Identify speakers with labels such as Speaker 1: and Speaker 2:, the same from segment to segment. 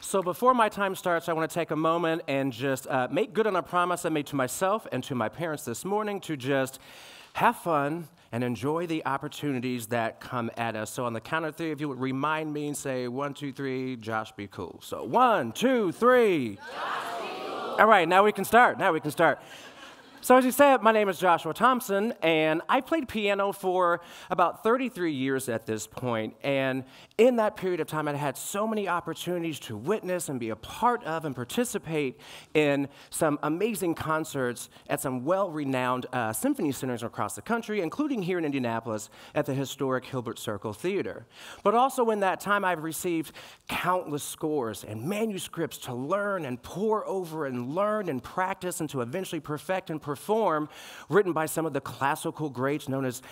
Speaker 1: So before my time starts, I want to take a moment and just make good on a promise I made to myself and to my parents this morning to just have fun and enjoy the opportunities that come at us. So on the count of three, if you would remind me and say 1, 2, 3, Josh, be cool. So 1, 2, 3. Josh, be cool. All right, now we can start. So as you said, my name is Joshua Thompson, and I played piano for about 33 years at this point. And in that period of time, I had so many opportunities to witness and be a part of and participate in some amazing concerts at some well-renowned symphony centers across the country, including here in Indianapolis at the historic Hilbert Circle Theater. But also in that time, I've received countless scores and manuscripts to learn and pore over and learn and practice and to eventually perfect and perform, written by some of the classical greats known as,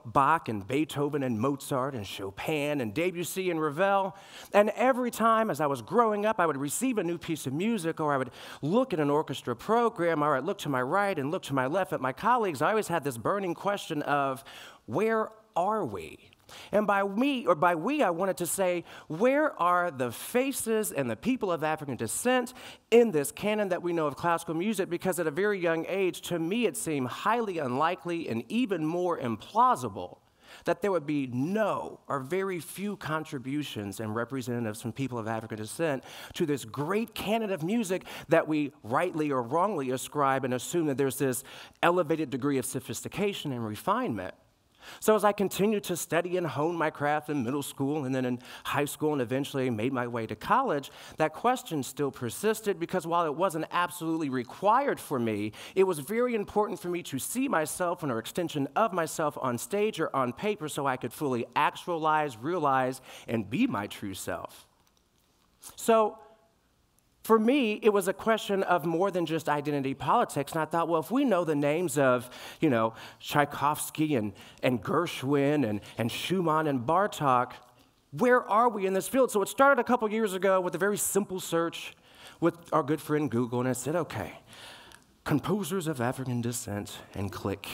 Speaker 1: Bach and Beethoven and Mozart and Chopin and Debussy and Ravel. And every time as I was growing up, I would receive a new piece of music, or I would look at an orchestra program, or I'd look to my right and look to my left at my colleagues. I always had this burning question of, where are we? And by we, I wanted to say, where are the faces and the people of African descent in this canon that we know of classical music? Because at a very young age, to me, it seemed highly unlikely and even more implausible that there would be no or very few contributions and representatives from people of African descent to this great canon of music that we rightly or wrongly ascribe and assume that there's this elevated degree of sophistication and refinement. So as I continued to study and hone my craft in middle school and then in high school and eventually made my way to college, that question still persisted because while it wasn't absolutely required for me, it was very important for me to see myself and an extension of myself on stage or on paper so I could fully actualize, realize, and be my true self. So for me, it was a question of more than just identity politics, and I thought, well, if we know the names of, Tchaikovsky and Gershwin and Schumann and Bartok, where are we in this field? So it started a couple years ago with a very simple search with our good friend Google, and I said, okay, composers of African descent, and click.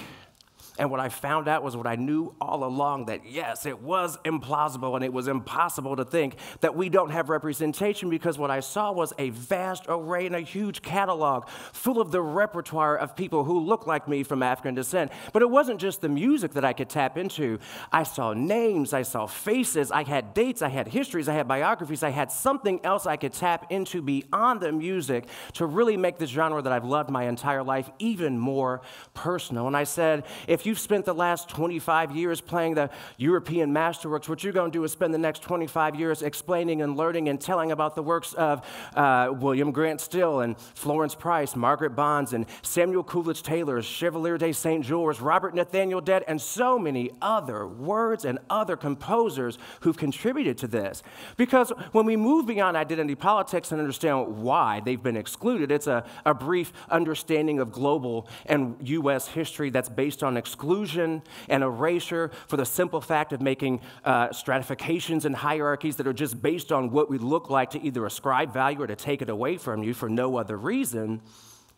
Speaker 1: And what I found out was what I knew all along, that yes, it was implausible and it was impossible to think that we don't have representation, because what I saw was a vast array and a huge catalog full of the repertoire of people who look like me from African descent. But it wasn't just the music that I could tap into. I saw names, I saw faces, I had dates, I had histories, I had biographies, I had something else I could tap into beyond the music to really make this genre that I've loved my entire life even more personal. And I said, if you've spent the last 25 years playing the European masterworks, what you're going to do is spend the next 25 years explaining and learning and telling about the works of William Grant Still and Florence Price, Margaret Bonds, and Samuel Coolidge Taylor, Chevalier de St. George, Robert Nathaniel Dett, and so many other words and other composers who've contributed to this. Because when we move beyond identity politics and understand why they've been excluded, it's a brief understanding of global and U.S. history that's based on exclusion and erasure for the simple fact of making stratifications and hierarchies that are just based on what we look like to either ascribe value or to take it away from you for no other reason.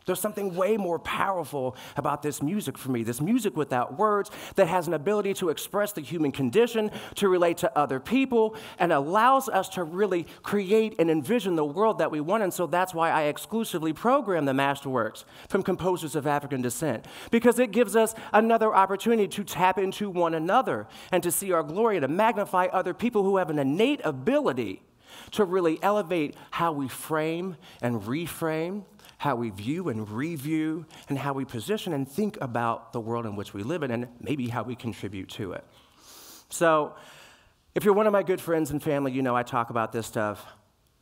Speaker 1: There's something way more powerful about this music for me, this music without words that has an ability to express the human condition, to relate to other people, and allows us to really create and envision the world that we want. And so that's why I exclusively program the masterworks from composers of African descent, because it gives us another opportunity to tap into one another and to see our glory and to magnify other people who have an innate ability to really elevate how we frame and reframe, how we view and review, and how we position and think about the world in which we live in, and maybe how we contribute to it. So if you're one of my good friends and family, you know I talk about this stuff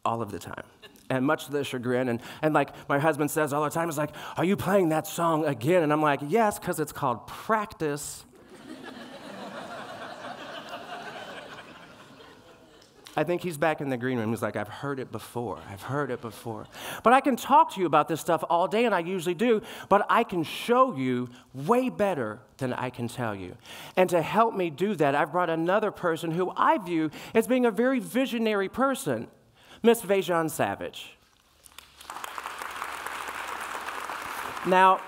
Speaker 1: all of the time. And much to the chagrin, and like my husband says all the time, is like, are you playing that song again? And I'm like, yes, because it's called practice. I think he's back in the green room. He's like, I've heard it before. But I can talk to you about this stuff all day, and I usually do, but I can show you way better than I can tell you. And to help me do that, I've brought another person who I view as being a very visionary person, Miss Vajon Savage. Now,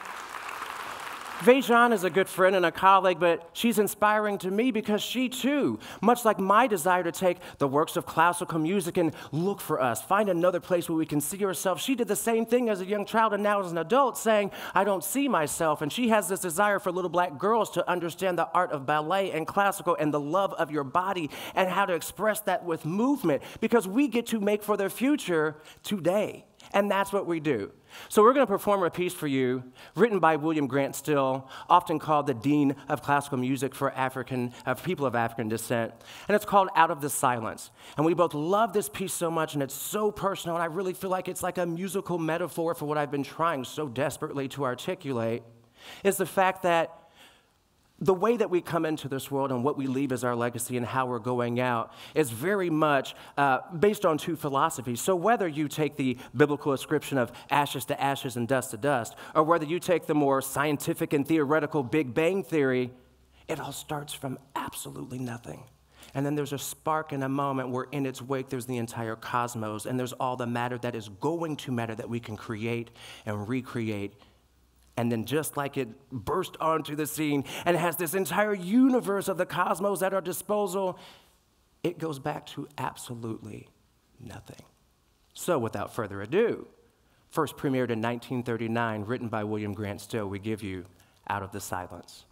Speaker 1: Vejjan is a good friend and a colleague, but she's inspiring to me because she too, much like my desire to take the works of classical music and look for us, find another place where we can see ourselves, she did the same thing as a young child and now as an adult, saying, I don't see myself. And she has this desire for little black girls to understand the art of ballet and classical and the love of your body and how to express that with movement, because we get to make for their future today. And that's what we do. So we're going to perform a piece for you written by William Grant Still, often called the Dean of Classical Music for people of African descent. And it's called Out of the Silence. And we both love this piece so much, and it's so personal, and I really feel like it's like a musical metaphor for what I've been trying so desperately to articulate, is the fact that the way that we come into this world and what we leave as our legacy and how we're going out is very much based on two philosophies. So whether you take the biblical ascription of ashes to ashes and dust to dust, or whether you take the more scientific and theoretical Big Bang Theory, it all starts from absolutely nothing. And then there's a spark and a moment where in its wake there's the entire cosmos, and there's all the matter that is going to matter that we can create and recreate. And then just like it burst onto the scene and has this entire universe of the cosmos at our disposal, it goes back to absolutely nothing. So without further ado, first premiered in 1939, written by William Grant Still, we give you Out of the Silence.